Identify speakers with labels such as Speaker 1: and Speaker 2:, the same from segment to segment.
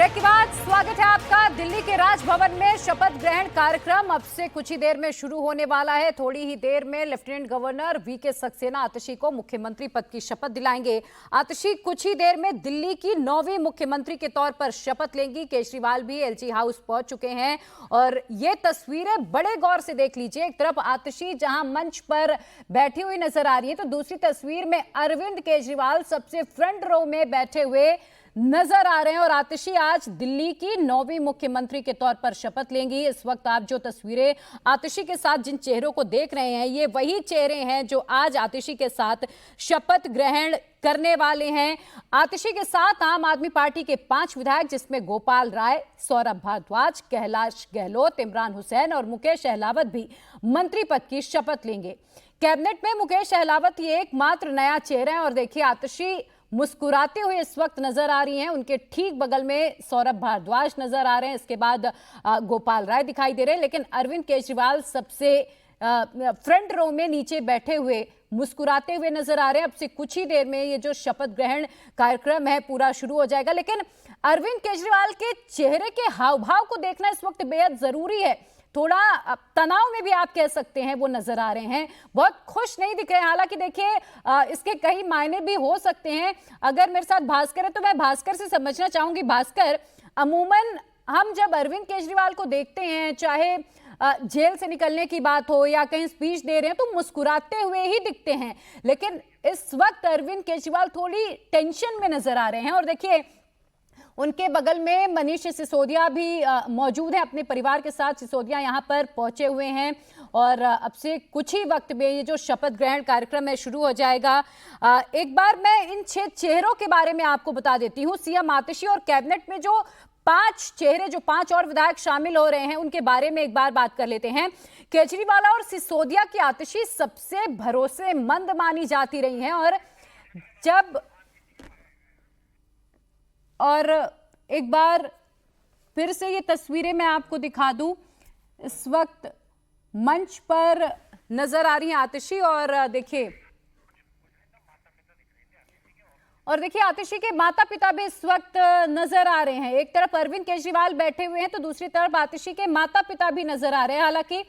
Speaker 1: Break के बाद स्वागत है आपका। दिल्ली के राजभवन में शपथ ग्रहण कार्यक्रम अब से कुछ ही देर में शुरू होने वाला है। थोड़ी ही देर में लेफ्टिनेंट गवर्नर वीके सक्सेना आतिशी को मुख्यमंत्री पद की शपथ दिलाएंगे। आतिशी कुछ ही देर में दिल्ली की 9वीं मुख्यमंत्री के तौर पर शपथ लेंगी। केजरीवाल भी एलजी हाउस पहुंच चुके हैं और ये तस्वीरें बड़े गौर से देख लीजिए। एक तरफ आतिशी जहां मंच पर बैठी हुई नजर आ रही है, तो दूसरी तस्वीर में अरविंद केजरीवाल सबसे फ्रंट रो में बैठे हुए नजर आ रहे हैं और आतिशी आज दिल्ली की 9वीं मुख्यमंत्री के तौर पर शपथ लेंगी। इस वक्त आप जो तस्वीरें आतिशी के साथ जिन चेहरों को देख रहे हैं, ये वही चेहरे हैं जो आज आतिशी के साथ शपथ ग्रहण करने वाले हैं। आतिशी के साथ आम आदमी पार्टी के 5 विधायक, जिसमें गोपाल राय, सौरभ भारद्वाज, कैलाश गहलोत, इमरान हुसैन और मुकेश अहलावत भी मंत्री पद की शपथ लेंगे। कैबिनेट में मुकेश अहलावत ये एकमात्र नया चेहरा है और देखिए आतिशी मुस्कुराते हुए इस वक्त नजर आ रही हैं। उनके ठीक बगल में सौरभ भारद्वाज नजर आ रहे हैं, इसके बाद गोपाल राय दिखाई दे रहे हैं, लेकिन अरविंद केजरीवाल सबसे फ्रंट रो में नीचे बैठे हुए मुस्कुराते हुए नजर आ रहे हैं। अब से कुछ ही देर में ये जो शपथ ग्रहण कार्यक्रम है पूरा शुरू हो जाएगा, लेकिन अरविंद केजरीवाल के चेहरे के हाव भाव को देखना इस वक्त बेहद जरूरी है। थोड़ा तनाव में भी आप कह सकते हैं वो नजर आ रहे हैं, बहुत खुश नहीं दिख रहे हैं। हालांकि देखिए इसके कई मायने भी हो सकते हैं। अगर मेरे साथ भास्कर है तो मैं भास्कर से समझना चाहूंगी। भास्कर, अमूमन हम जब अरविंद केजरीवाल को देखते हैं, चाहे जेल से निकलने की बात हो या कहीं स्पीच दे रहे हैं, तो मुस्कुराते हुए ही दिखते हैं, लेकिन इस वक्त अरविंद केजरीवाल थोड़ी टेंशन में नजर आ रहे हैं। और देखिए उनके बगल में मनीष सिसोदिया भी मौजूद है अपने परिवार के साथ। सिसोदिया यहां पर पहुंचे हुए हैं और अब से कुछ ही वक्त में ये जो शपथ ग्रहण कार्यक्रम है शुरू हो जाएगा। एक बार मैं इन 6 चेहरों के बारे में आपको बता देती हूं। सीएम आतिशी और कैबिनेट में जो 5 चेहरे, जो 5 और विधायक शामिल हो रहे हैं, उनके बारे में एक बार बात कर लेते हैं। केजरीवाल और सिसोदिया की आतिशी सबसे भरोसेमंद मानी जाती रही हैं और एक बार फिर से ये तस्वीरें मैं आपको दिखा दूं। इस वक्त मंच पर नजर आ रही हैं आतिशी और देखिए आतिशी के माता पिता भी इस वक्त नजर आ रहे हैं। एक तरफ अरविंद केजरीवाल बैठे हुए हैं तो दूसरी तरफ आतिशी के माता पिता भी नजर आ रहे हैं। हालांकि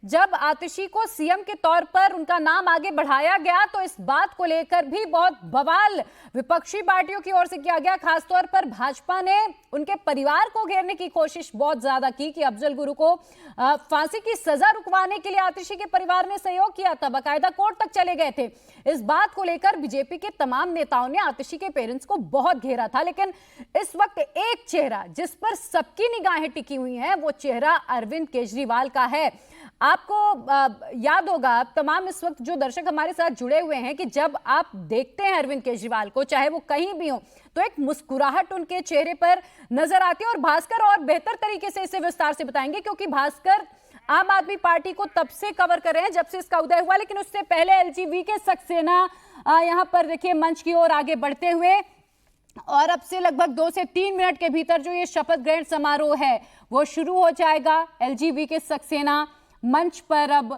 Speaker 1: जब आतिशी को सीएम के तौर पर उनका नाम आगे बढ़ाया गया तो इस बात को लेकर भी बहुत बवाल विपक्षी पार्टियों की ओर से किया गया। खासतौर पर भाजपा ने उनके परिवार को घेरने की कोशिश बहुत ज्यादा की कि अफजल गुरु को फांसी की सजा रुकवाने के लिए आतिशी के परिवार ने सहयोग किया था, बाकायदा कोर्ट तक चले गए थे। इस बात को लेकर बीजेपी के तमाम नेताओं ने आतिशी के पेरेंट्स को बहुत घेरा था, लेकिन इस वक्त एक चेहरा जिस पर सबकी निगाहें टिकी हुई हैं वो चेहरा अरविंद केजरीवाल का है। आपको याद होगा, तमाम इस वक्त जो दर्शक हमारे साथ जुड़े हुए हैं, कि जब आप देखते हैं अरविंद केजरीवाल को, चाहे वो कहीं भी हो, तो एक मुस्कुराहट उनके चेहरे पर नजर आती है। और भास्कर और बेहतर तरीके से इसे विस्तार से बताएंगे, क्योंकि भास्कर आम आदमी पार्टी को तब से कवर कर रहे हैं जब से इसका उदय हुआ, लेकिन उससे पहले एलजी वीके सक्सेना यहां पर देखिए मंच की ओर आगे बढ़ते हुए, और अब से लगभग 2 से 3 मिनट के भीतर जो ये शपथ ग्रहण समारोह है वो शुरू हो जाएगा। एलजी वीके सक्सेना मंच पर अब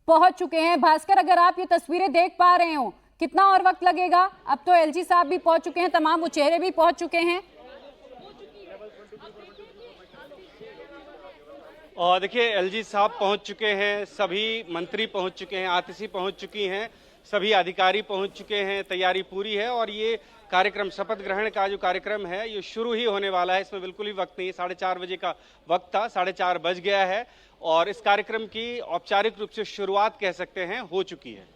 Speaker 1: पहुंच चुके हैं। भास्कर, अगर आप ये तस्वीरें देख पा रहे हो, कितना और वक्त लगेगा? अब तो एलजी साहब भी पहुंच चुके हैं, तमाम वो चेहरे भी पहुंच चुके हैं।
Speaker 2: और देखिए एलजी साहब पहुंच चुके हैं, सभी मंत्री पहुंच चुके हैं, आतिशी पहुंच चुकी हैं, सभी अधिकारी पहुंच चुके हैं, तैयारी पूरी है और ये कार्यक्रम, शपथ ग्रहण का जो कार्यक्रम है ये शुरू ही होने वाला है। इसमें बिल्कुल ही वक्त नहीं, 4:30 बजे का वक्त था, 4:30 बज गया है और इस कार्यक्रम की औपचारिक रूप से शुरुआत कह सकते हैं हो चुकी है।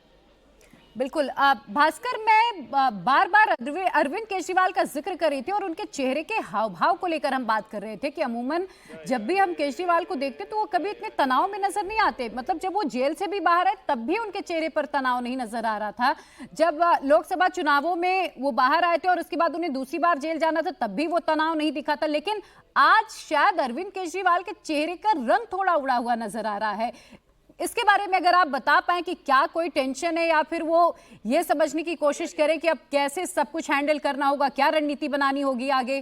Speaker 1: बिल्कुल भास्कर, मैं बार बार अरविंद केजरीवाल का जिक्र कर रही थी और उनके चेहरे के हाव भाव को लेकर हम बात कर रहे थे कि अमूमन जब भी हम केजरीवाल को देखते तो वो कभी इतने तनाव में नजर नहीं आते। मतलब जब वो जेल से भी बाहर आए तब भी उनके चेहरे पर तनाव नहीं नजर आ रहा था। जब लोकसभा चुनावों में वो बाहर आए थे और उसके बाद उन्हें दूसरी बार जेल जाना था तब भी वो तनाव नहीं दिखा था, लेकिन आज शायद अरविंद केजरीवाल के चेहरे का रंग थोड़ा उड़ा हुआ नजर आ रहा है। इसके बारे में अगर आप बता पाएं कि क्या कोई टेंशन है या फिर वो ये समझने की कोशिश करें कि अब कैसे सब कुछ हैंडल करना होगा, क्या रणनीति बनानी होगी आगे?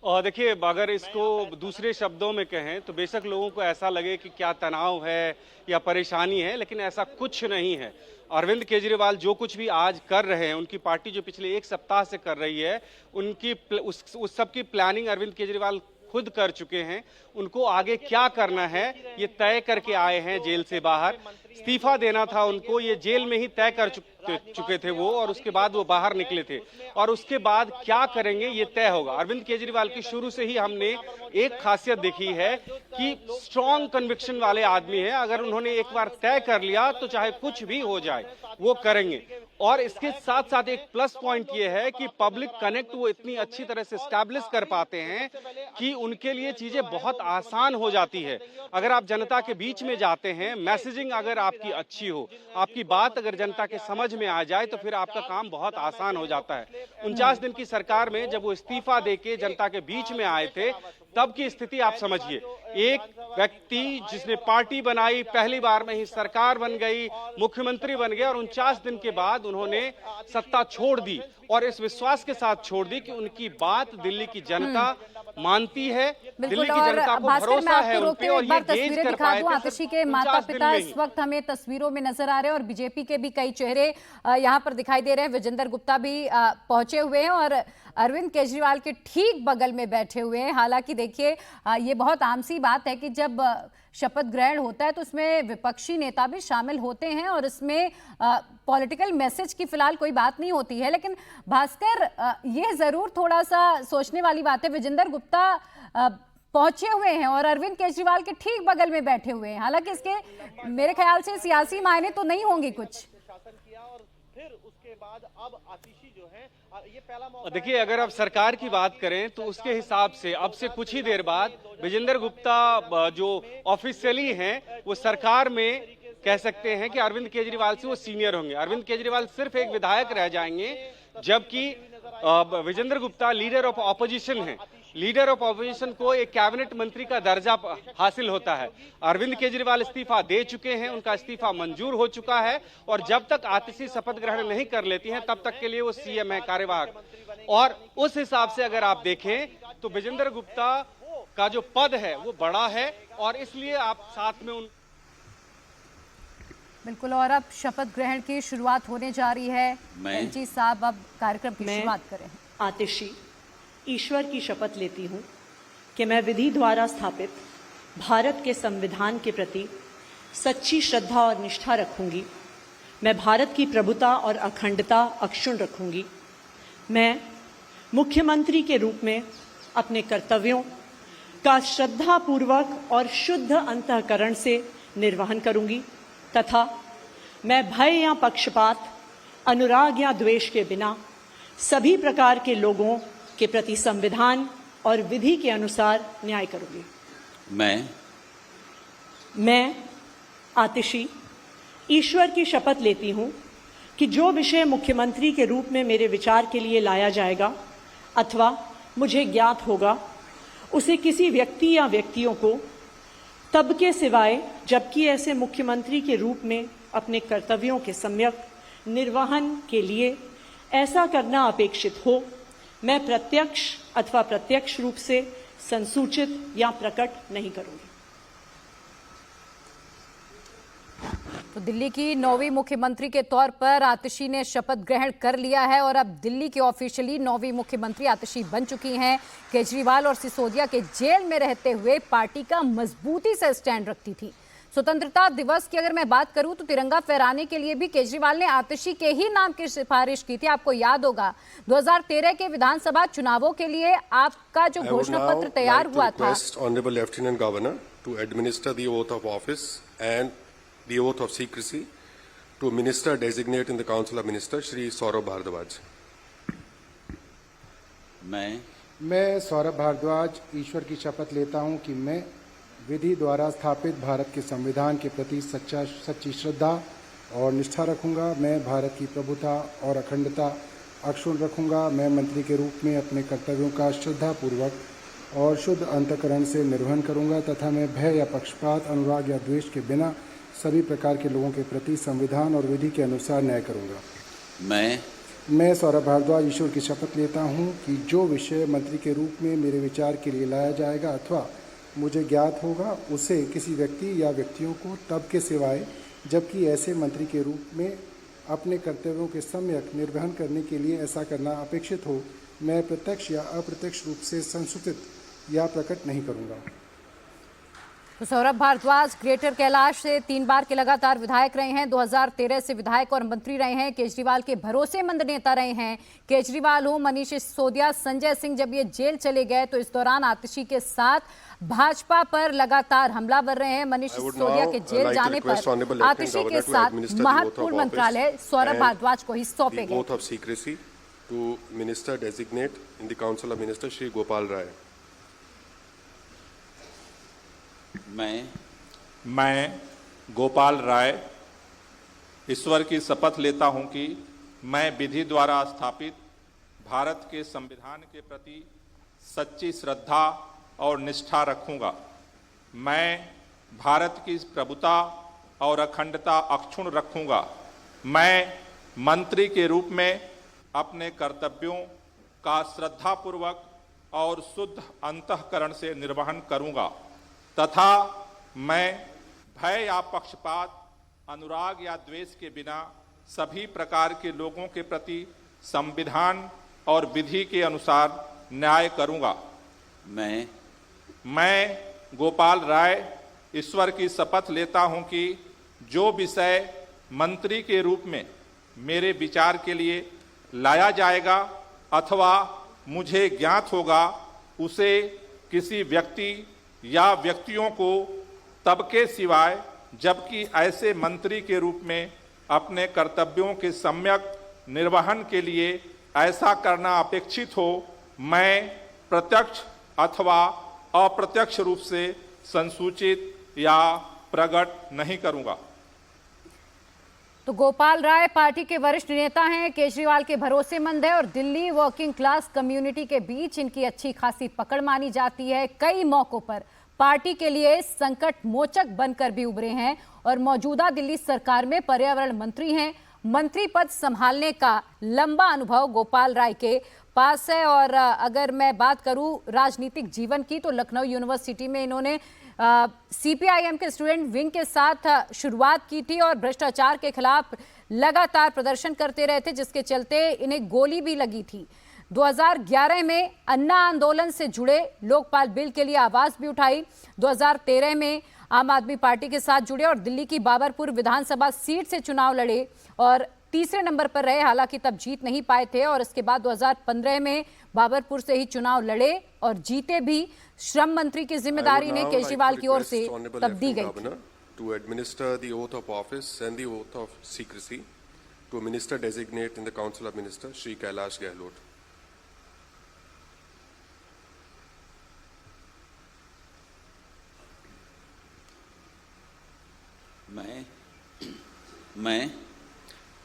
Speaker 2: और देखिए, अगर इसको दूसरे शब्दों में कहें तो बेशक लोगों को ऐसा लगे कि क्या तनाव है या परेशानी है, लेकिन ऐसा कुछ नहीं है। अरविंद केजरीवाल जो कुछ भी आज कर रहे हैं, उनकी पार्टी जो पिछले एक सप्ताह से कर रही है, उस सब की प्लानिंग अरविंद केजरीवाल खुद कर चुके हैं। उनको आगे क्या करना है ये तय करके आए हैं जेल से बाहर। इस्तीफा देना था उनको, ये जेल में ही तय कर चुके थे वो, और उसके बाद वो बाहर निकले थे। और उसके बाद क्या करेंगे ये तय होगा। अरविंद केजरीवाल की शुरू से ही हमने एक खासियत देखी है कि स्ट्रॉन्ग कन्विक्शन वाले आदमी हैं। अगर उन्होंने एक बार तय कर लिया तो चाहे कुछ भी हो जाए वो करेंगे। और इसके साथ साथ एक प्लस पॉइंट ये है कि पब्लिक कनेक्ट वो इतनी अच्छी तरह से स्टैब्लिश कर पाते हैं कि उनके लिए चीजें बहुत आसान हो जाती है। अगर आप जनता के बीच में जाते हैं, मैसेजिंग अगर आपकी अच्छी हो, आपकी बात अगर जनता के समझ में आ जाए, तो फिर आपका काम बहुत आसान हो जाता है। 49 दिन की सरकार में जब वो इस्तीफा देके जनता के बीच में आए थे, तब की स्थिति आप समझिए। एक व्यक्ति जिसने पार्टी बनाई, पहली बार में ही सरकार बन गई, मुख्यमंत्री बन गए, और 49 दिन के बाद उन्होंने सत्ता छोड़ दी, और इस विश्वास के साथ छोड़ दी कि उनकी बात दिल्ली की जनता मानती है, दिल्ली की जनता को भरोसा है उन पे, और ये गेज कर पाए थे।
Speaker 1: आतिशी के माता पिता इस वक्त हमें तस्वीरों में नजर आ रहे हैं, और बीजेपी के भी कई चेहरे यहाँ पर दिखाई दे रहे हैं। विजेंद्र गुप्ता भी पहुंचे हुए हैं और अरविंद केजरीवाल के ठीक बगल में बैठे हुए हैं। हालांकि देखिए, ये बहुत आम सी बात है कि जब शपथ ग्रहण होता है तो उसमें विपक्षी नेता भी शामिल होते हैं, और इसमें पॉलिटिकल मैसेज की फिलहाल कोई बात नहीं होती है। लेकिन भास्कर, ये जरूर थोड़ा सा सोचने वाली बात है, विजेंद्र गुप्ता पहुंचे हुए हैं और अरविंद केजरीवाल के ठीक बगल में बैठे हुए हैं। हालांकि इसके मेरे ख्याल से सियासी मायने तो नहीं होंगे कुछ।
Speaker 3: फिर उसके बाद अब आतिशी जो है, ये पहला मौका।
Speaker 2: देखिए, अगर आप सरकार की बात करें तो उसके हिसाब से अब से कुछ ही देर बाद विजेंद्र गुप्ता जो ऑफिशियली हैं वो सरकार में कह सकते हैं कि अरविंद केजरीवाल से वो सीनियर होंगे। अरविंद केजरीवाल सिर्फ एक विधायक रह जाएंगे, जबकि Vijender Gupta leader of opposition हैं। लीडर ऑफ ऑपोजिशन को एक कैबिनेट मंत्री का दर्जा हासिल होता है। अरविंद केजरीवाल इस्तीफा दे चुके हैं, उनका इस्तीफा मंजूर हो चुका है, और जब तक आतिशी शपथ ग्रहण नहीं कर लेती हैं तब तक के लिए वो सीएम है, कार्यवाहक। और उस हिसाब से अगर आप देखें तो विजेंद्र गुप्ता का जो पद है वो बड़ा है, और इसलिए आप साथ में उन
Speaker 1: बिल्कुल। और अब शपथ ग्रहण की शुरुआत होने जा रही है। एलजी साहब अब कार्यक्रम की शुरुआत करें।
Speaker 4: आतिशी ईश्वर की शपथ लेती हूँ कि मैं विधि द्वारा स्थापित भारत के संविधान के प्रति सच्ची श्रद्धा और निष्ठा रखूंगी। मैं भारत की प्रभुता और अखंडता अक्षुण्ण रखूंगी। मैं मुख्यमंत्री के रूप में अपने कर्तव्यों का श्रद्धापूर्वक और शुद्ध अंतःकरण से निर्वहन करूंगी, तथा मैं भय या पक्षपात, अनुराग या द्वेष के बिना सभी प्रकार के लोगों के प्रति संविधान और विधि के अनुसार न्याय करूंगी। मैं आतिशी ईश्वर की शपथ लेती हूं कि जो विषय मुख्यमंत्री के रूप में मेरे विचार के लिए लाया जाएगा अथवा मुझे ज्ञात होगा, उसे किसी व्यक्ति या व्यक्तियों को तब के सिवाय जबकि ऐसे मुख्यमंत्री के रूप में अपने कर्तव्यों के सम्यक निर्वहन के लिए ऐसा करना अपेक्षित हो, मैं प्रत्यक्ष अथवा प्रत्यक्ष रूप से संसूचित या प्रकट नहीं करूंगी।
Speaker 1: तो दिल्ली की 9वीं मुख्यमंत्री के तौर पर आतिशी ने शपथ ग्रहण कर लिया है, और अब दिल्ली की ऑफिशियली 9वीं मुख्यमंत्री आतिशी बन चुकी हैं। केजरीवाल और सिसोदिया के जेल में रहते हुए पार्टी का मजबूती से स्टैंड रखती थी। स्वतंत्रता दिवस की अगर मैं बात करूं तो तिरंगा फहराने के लिए भी केजरीवाल ने आतिशी के ही नाम की सिफारिश की थी। आपको याद होगा 2013 के विधानसभा चुनावों के लिए आपका जो घोषणा पत्र तैयार हुआ था।
Speaker 5: Honourable lieutenant governor to administer the oath of office and the oath of secrecy to minister designate in the council of minister Shri Saurabh Bharadwaj.
Speaker 6: मैं सौरभ भारद्वाज ईश्वर की शपथ लेता हूं कि मैं विधि द्वारा स्थापित भारत के संविधान के प्रति सच्ची श्रद्धा और निष्ठा रखूंगा। मैं भारत की प्रभुता और अखंडता अक्षुण्ण रखूंगा। मैं मंत्री के रूप में अपने कर्तव्यों का श्रद्धापूर्वक और शुद्ध अंतःकरण से निर्वहन करूंगा, तथा मैं भय या पक्षपात, अनुराग या द्वेष के बिना सभी प्रकार के लोगों के प्रति संविधान और विधि के अनुसार न्याय करूंगा। मैं सौरभ भारद्वाज ईश्वर की शपथ लेता हूं कि जो विषय मंत्री के रूप में मेरे विचार के लिए लाया जाएगा अथवा मुझे ज्ञात होगा उसे किसी व्यक्ति या व्यक्तियों को तब के सिवाय जबकि ऐसे मंत्री के रूप में अपने कर्तव्यों के सम्यक निर्वहन करने के लिए ऐसा करना अपेक्षित हो, मैं प्रत्यक्ष या अप्रत्यक्ष रूप से संसूचित या प्रकट नहीं करूंगा।
Speaker 1: तो सौरभ भारद्वाज ग्रेटर कैलाश से 3 बार के लगातार विधायक रहे हैं। 2013 से विधायक और मंत्री रहे हैं। केजरीवाल के भरोसेमंद नेता रहे हैं। केजरीवाल हो, मनीष सिसोदिया, संजय सिंह जब ये जेल चले गए तो इस दौरान आतिशी के साथ भाजपा पर लगातार हमलावर रहे हैं। मनीष सिसोदिया के जेल जाने पर आतिशी के साथ महत्वपूर्ण मंत्रालय सौरभ भारद्वाज को ही सौंपे गए।
Speaker 5: Oath of secrecy to minister designate in the council of minister Shri Gopal Rai.
Speaker 7: मैं गोपाल राय ईश्वर की शपथ लेता हूं कि मैं विधि द्वारा स्थापित भारत के संविधान के प्रति सच्ची श्रद्धा और निष्ठा रखूंगा। मैं भारत की प्रभुता और अखंडता अक्षुण्ण रखूंगा। मैं मंत्री के रूप में अपने कर्तव्यों का श्रद्धापूर्वक और शुद्ध अंतःकरण से निर्वहन करूंगा तथा मैं भय या पक्षपात, अनुराग या द्वेष के बिना सभी प्रकार के लोगों के प्रति संविधान और विधि के अनुसार न्याय करूंगा। मैं गोपाल राय ईश्वर की शपथ लेता हूं कि जो विषय मंत्री के रूप में मेरे विचार के लिए लाया जाएगा अथवा मुझे ज्ञात होगा उसे किसी व्यक्ति या व्यक्तियों को तब के सिवाय जबकि ऐसे मंत्री के रूप में अपने कर्तव्यों के सम्यक निर्वहन के लिए ऐसा करना अपेक्षित हो, मैं प्रत्यक्ष अथवा अप्रत्यक्ष रूप से संसूचित या प्रकट नहीं करूंगा।
Speaker 1: तो गोपाल राय पार्टी के वरिष्ठ नेता हैं, केजरीवाल के भरोसेमंद है और दिल्ली वर्किंग क्लास कम्युनिटी के बीच इनकी अच्छी खासी पकड़ मानी जाती है। कई मौकों पर पार्टी के लिए संकट मोचक बनकर भी उभरे हैं और मौजूदा दिल्ली सरकार में पर्यावरण मंत्री हैं। मंत्री पद संभालने का लंबा अनुभव गोपाल राय के पास है। और अगर मैं बात करूं राजनीतिक जीवन की तो लखनऊ यूनिवर्सिटी में इन्होंने सीपीआईएम के स्टूडेंट विंग के साथ शुरुआत की थी और भ्रष्टाचार के खिलाफ लगातार प्रदर्शन करते रहे थे, जिसके चलते इन्हें गोली भी लगी थी। 2011 में अन्ना आंदोलन से जुड़े लोकपाल बिल के लिए आवाज भी उठाई। 2013 में आम आदमी पार्टी के साथ जुड़े और दिल्ली की बाबरपुर विधानसभा सीट से चुनाव लड़े और तीसरे नंबर पर रहे, हालांकि तब जीत नहीं पाए थे। और इसके बाद 2015 में बाबरपुर से ही चुनाव लड़े और जीते भी। श्रम मंत्री की जिम्मेदारी ने केजरीवाल की ओर से तब दी गई।
Speaker 5: To administer the oath of office and the oath of secrecy to a minister designate in the Council of Ministers, Shri Kailash Gehlot.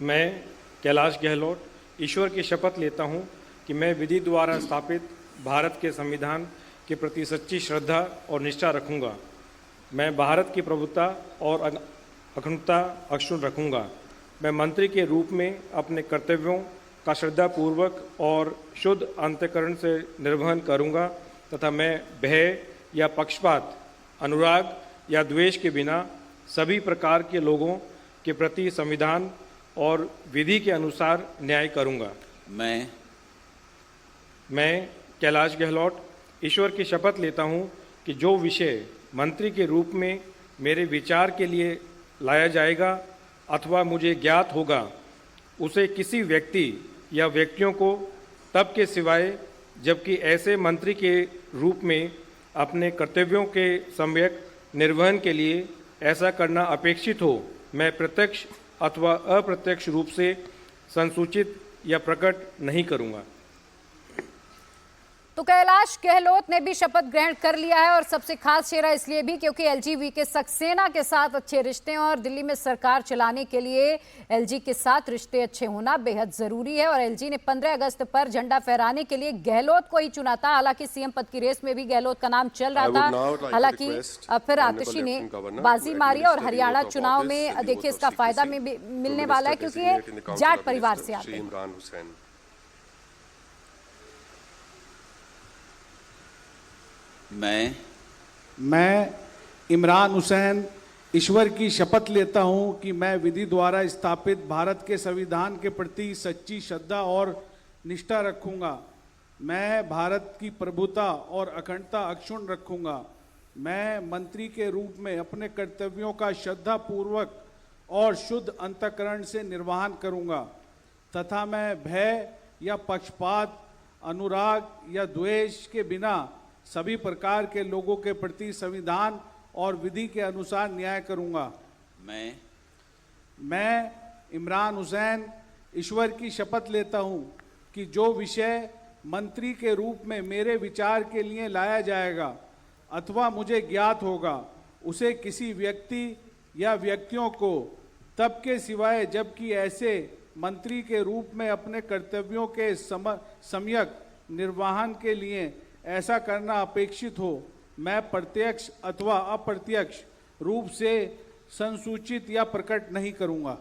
Speaker 8: मैं कैलाश गहलोत ईश्वर की शपथ लेता हूं कि मैं विधि द्वारा स्थापित भारत के संविधान के प्रति सच्ची श्रद्धा और निष्ठा रखूंगा। मैं भारत की प्रभुता और अखंडता अक्षुण्ण रखूंगा। मैं मंत्री के रूप में अपने कर्तव्यों का श्रद्धापूर्वक और शुद्ध अंतःकरण से निर्वहन करूंगा तथा मैं भय या पक्षपात, अनुराग या द्वेष के बिना सभी प्रकार के लोगों के प्रति संविधान और विधि के अनुसार न्याय करूंगा। मैं कैलाश गहलोत ईश्वर की शपथ लेता हूं कि जो विषय मंत्री के रूप में मेरे विचार के लिए लाया जाएगा अथवा मुझे ज्ञात होगा उसे किसी व्यक्ति या व्यक्तियों को तब के सिवाय जबकि ऐसे मंत्री के रूप में अपने कर्तव्यों के सम्यक निर्वहन के लिए ऐसा करना अपेक्षित हो, मैं प्रत्यक्ष अथवा अप्रत्यक्ष रूप से संसूचित या प्रकट नहीं करूंगा।
Speaker 1: तो कैलाश गहलोत ने भी शपथ ग्रहण कर लिया है और सबसे खास चेहरा इसलिए भी क्योंकि एलजी वीके सक्सेना के साथ अच्छे रिश्ते हैं और दिल्ली में सरकार चलाने के लिए एलजी के साथ रिश्ते अच्छे होना बेहद जरूरी है। और एलजी ने 15 अगस्त पर झंडा फहराने के लिए गहलोत को ही चुना था। हालांकि सीएम पद की रेस में भी गहलोत का नाम चल रहा था, हालांकि फिर आतिशी ने बाजी मारी और हरियाणा चुनाव में देखिए इसका फायदा में मिलने वाला है क्योंकि ये जाट परिवार से आते हैं।
Speaker 9: मैं इमरान हुसैन ईश्वर की शपथ लेता हूं कि मैं विधि द्वारा स्थापित भारत के संविधान के प्रति सच्ची श्रद्धा और निष्ठा रखूंगा। मैं भारत की प्रभुता और अखंडता अक्षुण्ण रखूंगा। मैं मंत्री के रूप में अपने कर्तव्यों का श्रद्धापूर्वक और शुद्ध अंतःकरण से निर्वहन करूंगा तथा मैं भय या पक्षपात, अनुराग या द्वेष के बिना सभी प्रकार के लोगों के प्रति संविधान और विधि के अनुसार न्याय करूंगा। मैं इमरान हुसैन ईश्वर की शपथ लेता हूं कि जो विषय मंत्री के रूप में मेरे विचार के लिए लाया जाएगा अथवा मुझे ज्ञात होगा उसे किसी व्यक्ति या व्यक्तियों को तब के सिवाय जबकि ऐसे मंत्री के रूप में अपने कर्तव्यों के सम्यक निर्वहन के लिए ऐसा करना अपेक्षित हो, मैं प्रत्यक्ष अथवा अप्रत्यक्ष रूप से संसूचित या प्रकट नहीं करूंगा।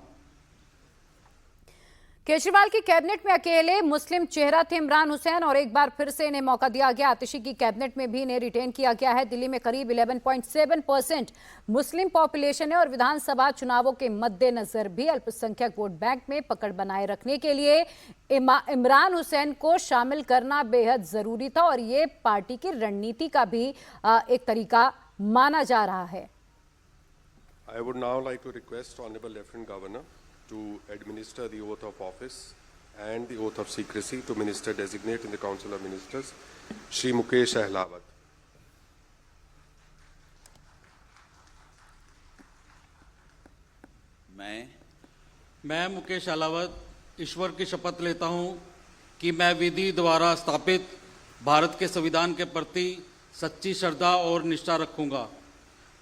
Speaker 1: केजरीवाल की कैबिनेट में अकेले मुस्लिम चेहरा थे इमरान हुसैन और एक बार फिर से इन्हें मौका दिया गया। आतिशी की कैबिनेट में भी इन्हें रिटेन किया गया है। दिल्ली में करीब 11.7% मुस्लिम पॉपुलेशन है और विधानसभा चुनावों के मद्देनजर भी अल्पसंख्यक वोट बैंक में पकड़ बनाए रखने के लिए इमरान हुसैन को शामिल करना बेहद जरूरी था और ये पार्टी की रणनीति का भी एक तरीका माना जा रहा है।
Speaker 5: I would now like to request Honorable Lieutenant Governor to administer the oath of office and the oath of secrecy to Minister Designate in the Council of Ministers, Shri Mukesh Ahlawat.
Speaker 10: मैं मुकेश अहलावत ईश्वर की शपथ लेता हूं कि मैं विधि द्वारा स्थापित भारत के संविधान के प्रति सच्ची श्रद्धा और निष्ठा रखूंगा।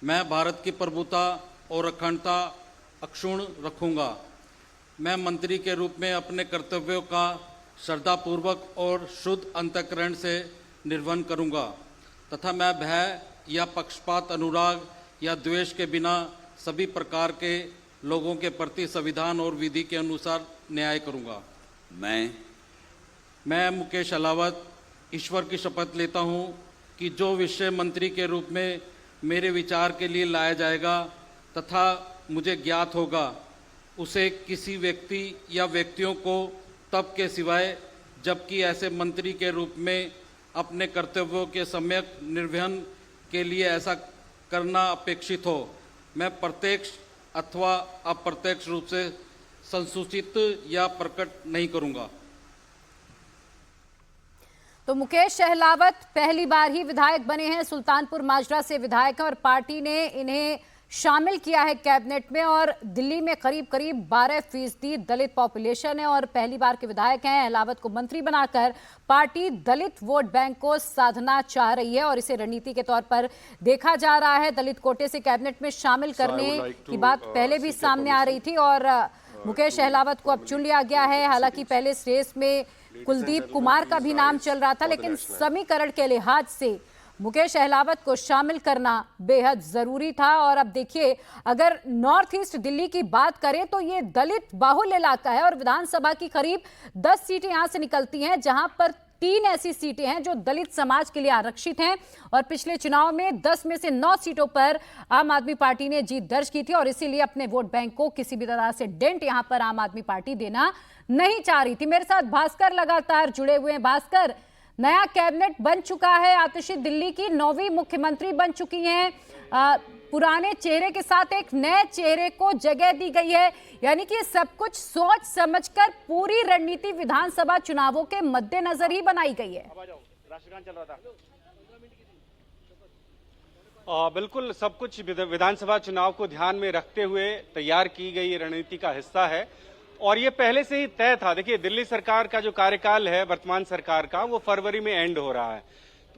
Speaker 10: मैं भारत की प्रभुता और अखंडता अक्षुण्ण रखूंगा। मैं मंत्री के रूप में अपने कर्तव्यों का श्रद्धापूर्वक और शुद्ध अंतःकरण से निर्वहन करूंगा तथा मैं भय या पक्षपात, अनुराग या द्वेष के बिना सभी प्रकार के लोगों के प्रति संविधान और विधि के अनुसार न्याय करूंगा। मैं मुकेश अहलावत ईश्वर की शपथ लेता हूं कि जो विषय मंत्री के रूप में मेरे विचार के लिए लाया जाएगा तथा मुझे ज्ञात होगा उसे किसी व्यक्ति या व्यक्तियों को तब के सिवाय जबकि ऐसे मंत्री के रूप में अपने कर्तव्यों के सम्यक निर्वहन के लिए ऐसा करना अपेक्षित हो, मैं प्रत्यक्ष अथवा अप्रत्यक्ष रूप से संसूचित या प्रकट नहीं करूंगा।
Speaker 1: तो मुकेश अहलावत पहली बार ही विधायक बने हैं, सुल्तानपुर माजरा से विधायक हैं और पार्टी ने इन्हें शामिल किया है कैबिनेट में और दिल्ली में करीब 12% दलित पॉपुलेशन है और पहली बार के विधायक हैं। अहलावत को मंत्री बनाकर पार्टी दलित वोट बैंक को साधना चाह रही है और इसे रणनीति के तौर पर देखा जा रहा है। दलित कोटे से कैबिनेट में शामिल करने की बात पहले भी सामने आ रही थी और मुकेश अहलावत को अब चुन लिया गया है। हालांकि पहले इस रेस में कुलदीप कुमार का भी नाम चल रहा था, लेकिन समीकरण के लिहाज से मुकेश अहलावत को शामिल करना बेहद जरूरी था। और अब देखिए, अगर नॉर्थ ईस्ट दिल्ली की बात करें तो ये दलित बाहुल्य इलाका है और विधानसभा की करीब 10 सीटें यहां से निकलती हैं, जहां पर 3 ऐसी सीटें हैं जो दलित समाज के लिए आरक्षित हैं और पिछले चुनाव में 10 में से 9 सीटों पर आम आदमी पार्टी ने जीत दर्ज की थी और इसीलिए अपने वोट बैंक को किसी भी तरह से डेंट यहां पर आम आदमी पार्टी देना नहीं चाह रही थी। मेरे साथ भास्कर लगातार जुड़े हुए हैं। भास्कर, नया कैबिनेट बन चुका है, आतिशी दिल्ली की 9वीं मुख्यमंत्री बन चुकी हैं, पुराने चेहरे के साथ एक नए चेहरे को जगह दी गई है, यानी कि सब कुछ सोच समझकर पूरी रणनीति विधानसभा चुनावों के मद्देनजर ही बनाई गई है।
Speaker 3: राष्ट्रगान चल रहा था।
Speaker 2: बिल्कुल सब कुछ विधानसभा चुनाव को ध्यान में रखते हुए तैयार की गई रणनीति का हिस्सा है और ये पहले से ही तय था। देखिए, दिल्ली सरकार का जो कार्यकाल है वर्तमान सरकार का, वो फरवरी में एंड हो रहा है।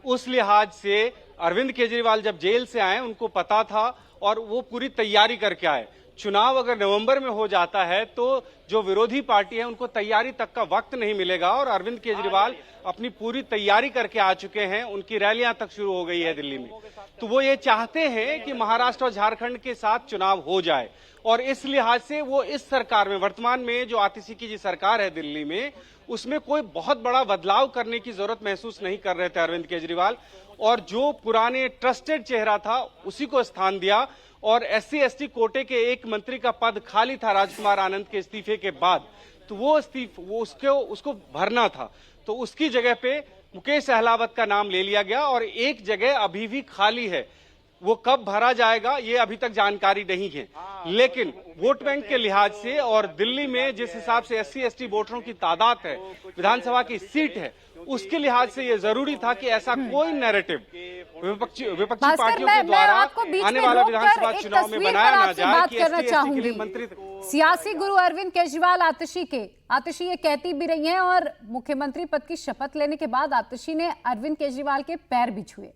Speaker 2: उस लिहाज से अरविंद केजरीवाल जब जेल से आए उनको पता था और वो पूरी तैयारी करके आए। चुनाव अगर नवंबर में हो जाता है तो जो विरोधी पार्टी है उनको तैयारी तक का वक्त नहीं मिलेगा, और अरविंद केजरीवाल अपनी पूरी तैयारी करके आ चुके हैं। उनकी रैलियां तक शुरू हो गई है दिल्ली में। तो वो ये चाहते हैं कि महाराष्ट्र और झारखंड के साथ चुनाव हो जाए, और इस लिहाज से वो इस सरकार में, वर्तमान में जो आतिशी की जी सरकार है दिल्ली में, उसमें कोई बहुत बड़ा बदलाव करने की जरूरत महसूस नहीं कर रहे थे अरविंद केजरीवाल। और जो पुराने ट्रस्टेड चेहरा था उसी को स्थान दिया, और SC/ST कोटे के एक मंत्री का पद खाली था राजकुमार आनंद के इस्तीफे के बाद, तो वो उसको भरना था। तो उसकी जगह पे मुकेश सहलावत का नाम ले लिया गया, और एक जगह अभी भी खाली है। वो कब भरा जाएगा ये अभी तक जानकारी नहीं है, लेकिन वोट बैंक के लिहाज से और दिल्ली में जिस हिसाब से SC/ST वोटरों की तादाद है, विधानसभा की सीट है, उसके लिहाज से ये जरूरी था कि ऐसा कोई नैरेटिव विपक्षी पार्टियों के द्वारा आने वाला विधानसभा चुनाव में बनाया ना जाए कि SC/ST के लिए मंत्री।
Speaker 1: सियासी गुरु अरविंद केजरीवाल आतिशी ये कहती भी रही हैं, और मुख्यमंत्री पद की शपथ लेने के बाद आतिशी ने अरविंद केजरीवाल के पैर भी छुए।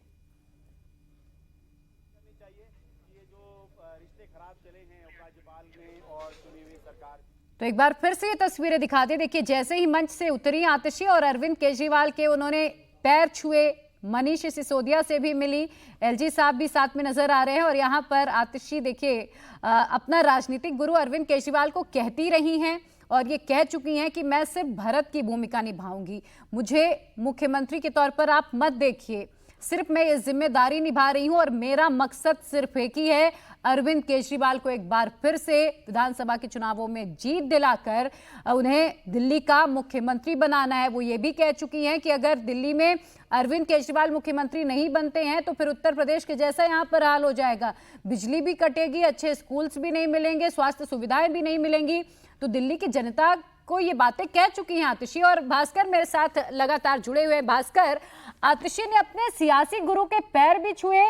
Speaker 1: तो एक बार फिर से ये तस्वीरें दिखा दे। देखिए, जैसे ही मंच से उतरी आतिशी और अरविंद केजरीवाल के उन्होंने पैर छुए। मनीष सिसोदिया से भी मिली, LG साहब भी साथ में नजर आ रहे हैं, और यहाँ पर आतिशी देखिए अपना राजनीतिक गुरु अरविंद केजरीवाल को कहती रही हैं, और ये कह चुकी हैं कि मैं सिर्फ भरत की भूमिका निभाऊंगी, मुझे मुख्यमंत्री के तौर पर आप मत देखिए, सिर्फ मैं ये जिम्मेदारी निभा रही हूं, और मेरा मकसद सिर्फ एक ही है, अरविंद केजरीवाल को एक बार फिर से विधानसभा के चुनावों में जीत दिलाकर उन्हें दिल्ली का मुख्यमंत्री बनाना है। वो ये भी कह चुकी हैं कि अगर दिल्ली में अरविंद केजरीवाल मुख्यमंत्री नहीं बनते हैं तो फिर उत्तर प्रदेश के जैसा यहाँ पर हाल हो जाएगा, बिजली भी कटेगी, अच्छे स्कूल्स भी नहीं मिलेंगे, स्वास्थ्य सुविधाएं भी नहीं मिलेंगी। तो दिल्ली की जनता को ये बातें कह चुकी हैं आतिशी। और भास्कर मेरे साथ लगातार जुड़े हुए हैं। भास्कर, आतिशी ने अपने सियासी गुरु के पैर भी छुए,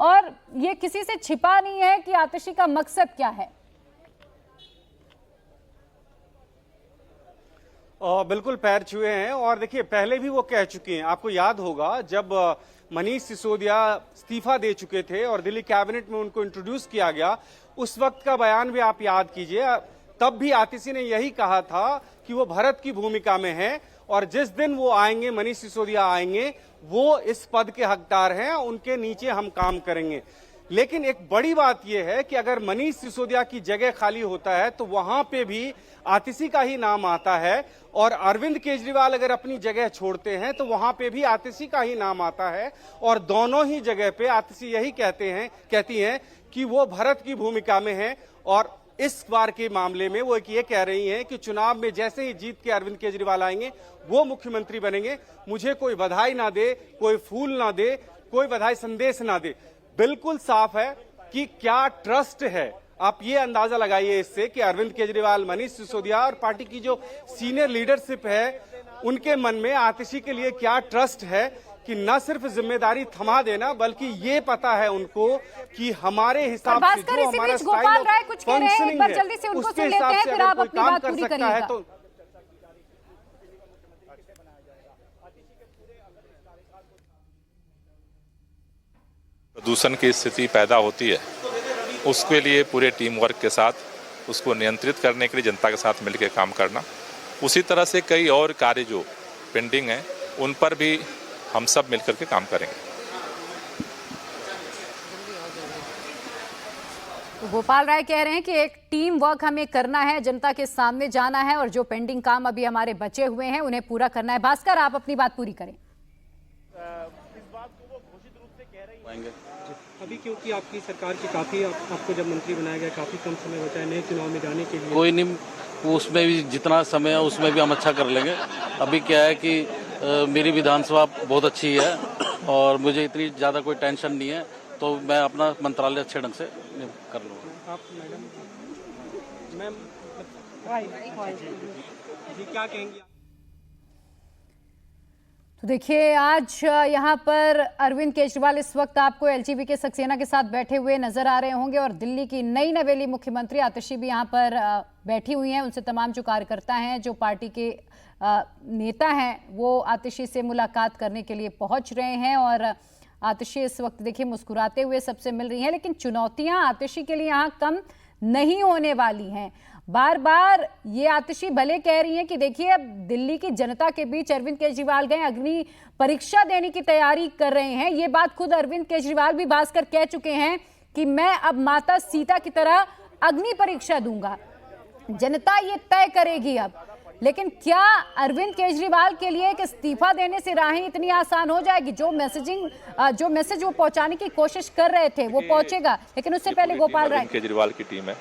Speaker 1: और ये किसी से छिपा नहीं है कि आतिशी का मकसद क्या है।
Speaker 2: बिल्कुल पैर छुए हैं, और देखिए पहले भी वो कह चुकी हैं। आपको याद होगा जब मनीष सिसोदिया इस्तीफा दे चुके थे और दिल्ली कैबिनेट में उनको इंट्रोड्यूस किया गया, उस वक्त का बयान भी आप याद कीजिए। तब भी आतिशी ने यही कहा था कि वो भरत की भूमिका में है, और जिस दिन वो आएंगे, मनीष सिसोदिया आएंगे, वो इस पद के हकदार हैं, उनके नीचे हम काम करेंगे। लेकिन एक बड़ी बात यह है कि अगर मनीष सिसोदिया की जगह खाली होता है तो वहां पे भी आतिशी का ही नाम आता है, और अरविंद केजरीवाल अगर अपनी जगह छोड़ते हैं तो वहां पे भी आतिशी का ही नाम आता है। और दोनों ही जगह पे आतिशी यही कहती हैं कि वो भरत की भूमिका में है। और इस बार के मामले में वो ये कह रही हैं कि चुनाव में जैसे ही जीत के अरविंद केजरीवाल आएंगे वो मुख्यमंत्री बनेंगे, मुझे कोई बधाई ना दे, कोई फूल ना दे, कोई बधाई संदेश ना दे। बिल्कुल साफ है कि क्या ट्रस्ट है। आप ये अंदाजा लगाइए इससे कि अरविंद केजरीवाल, मनीष सिसोदिया और पार्टी की जो सीनियर लीडरशिप है, उनके मन में आतिशी के लिए क्या ट्रस्ट है कि न सिर्फ जिम्मेदारी थमा देना, बल्कि ये पता है उनको कि हमारे हिसाब से जो हमारा स्टाइल ऑफ फंक्शनिंग है उसके हिसाब से अगर कोई काम कर सकता है तो।
Speaker 7: प्रदूषण की स्थिति पैदा होती है, उसके लिए पूरे टीम वर्क के साथ उसको नियंत्रित करने के लिए जनता के साथ मिलकर काम करना। उसी तरह से कई और कार्य जो पेंडिंग हैं उन पर भी हम सब मिलकर के काम करेंगे।
Speaker 1: तो गोपाल राय कह रहे हैं कि एक टीम वर्क हमें करना है, जनता के सामने जाना है, और जो पेंडिंग काम अभी हमारे बचे हुए हैं उन्हें पूरा करना है। भास्कर, आप अपनी बात पूरी करें।
Speaker 3: इस बात को वो घोषित रूप से कह रही है
Speaker 8: अभी, क्योंकि आपकी सरकार की काफी आपको जब मंत्री बनाया गया काफी कम समय बचा है नए चुनाव में जाने के लिए।
Speaker 10: कोई नहीं, उसमें भी जितना समय है उसमें भी हम अच्छा कर लेंगे। अभी क्या है कि मेरी विधानसभा बहुत अच्छी है और मुझे इतनी ज़्यादा कोई टेंशन नहीं है, तो मैं अपना मंत्रालय अच्छे ढंग से कर लूँगा।
Speaker 8: आप मैम जी क्या कहेंगी?
Speaker 1: तो देखिए आज यहाँ पर अरविंद केजरीवाल इस वक्त आपको एलजीबी के सक्सेना के साथ बैठे हुए नजर आ रहे होंगे और दिल्ली की नई नवेली मुख्यमंत्री आतिशी भी यहाँ पर बैठी हुई हैं। उनसे तमाम जो कार्यकर्ता हैं, जो पार्टी के नेता हैं, वो आतिशी से मुलाकात करने के लिए पहुंच रहे हैं और आतिशी इस वक्त देखिए मुस्कुराते हुए सबसे मिल रही हैं। लेकिन चुनौतियां आतिशी के लिए यहाँ कम नहीं होने वाली हैं। बार बार ये आतिशी भले कह रही हैं कि देखिए अब दिल्ली की जनता के बीच अरविंद केजरीवाल गए, अग्नि परीक्षा देने की तैयारी कर रहे हैं। ये बात खुद अरविंद केजरीवाल भी भासकर कह चुके हैं कि मैं अब माता सीता की तरह अग्नि परीक्षा दूंगा, जनता ये तय करेगी अब। लेकिन क्या अरविंद केजरीवाल के लिए एक इस्तीफा देने से राहें इतनी आसान हो जाएगी? जो मैसेज वो पहुंचाने की कोशिश कर रहे थे वो पहुंचेगा, लेकिन उससे पहले गोपाल राय
Speaker 7: केजरीवाल की टीम है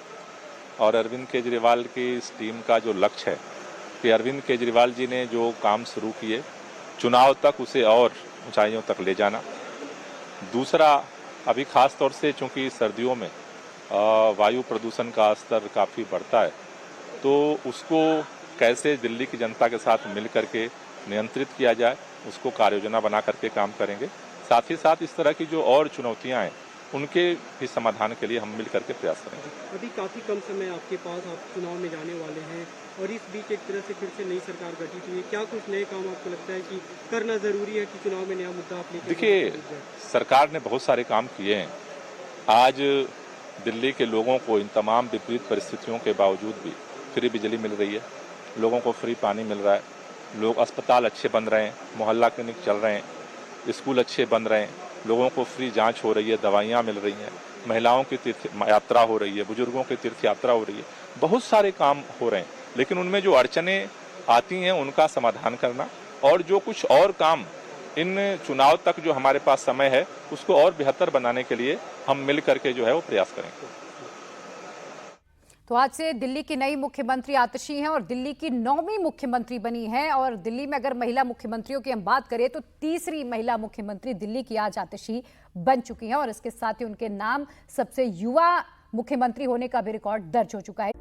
Speaker 7: और अरविंद केजरीवाल की इस टीम का जो लक्ष्य है कि अरविंद केजरीवाल जी ने जो काम शुरू किए चुनाव तक उसे और ऊंचाइयों तक ले जाना। दूसरा, अभी खास तौर से चूंकि सर्दियों में वायु प्रदूषण का स्तर काफ़ी बढ़ता है, तो उसको कैसे दिल्ली की जनता के साथ मिल करके नियंत्रित किया जाए, उसको कार्ययोजना बना करके काम करेंगे। साथ ही साथ इस तरह की जो और चुनौतियां हैं उनके भी समाधान के लिए हम मिल करके प्रयास करेंगे।
Speaker 11: अभी काफ़ी कम समय आपके पास, आप चुनाव में जाने वाले हैं और इस बीच एक तरह से फिर से नई सरकार गठित हुई है। क्या कुछ नए काम आपको लगता है कि करना ज़रूरी है कि चुनाव में नया मुद्दा आप लेकर?
Speaker 7: देखिए, सरकार ने बहुत सारे काम किए हैं। आज दिल्ली के लोगों को इन तमाम विपरीत परिस्थितियों के बावजूद भी फ्री बिजली मिल रही है, लोगों को फ्री पानी मिल रहा है, लोग अस्पताल अच्छे बन रहे हैं, मोहल्ला क्लिनिक चल रहे हैं, स्कूल अच्छे बन रहे हैं, लोगों को फ्री जांच हो रही है, दवाइयाँ मिल रही हैं, महिलाओं की तीर्थ यात्रा हो रही है, बुजुर्गों की तीर्थ यात्रा हो रही है। बहुत सारे काम हो रहे हैं, लेकिन उनमें जो अड़चनें आती हैं उनका समाधान करना और जो कुछ और काम इन चुनाव तक जो हमारे पास समय है उसको और बेहतर बनाने के लिए हम मिल करके जो है वो प्रयास करेंगे।
Speaker 1: तो आज से दिल्ली की नई मुख्यमंत्री आतिशी हैं और दिल्ली की 9वीं मुख्यमंत्री बनी है। और दिल्ली में अगर महिला मुख्यमंत्रियों की हम बात करें तो तीसरी महिला मुख्यमंत्री दिल्ली की आज आतिशी बन चुकी हैं और इसके साथ ही उनके नाम सबसे युवा मुख्यमंत्री होने का भी रिकॉर्ड दर्ज हो चुका है।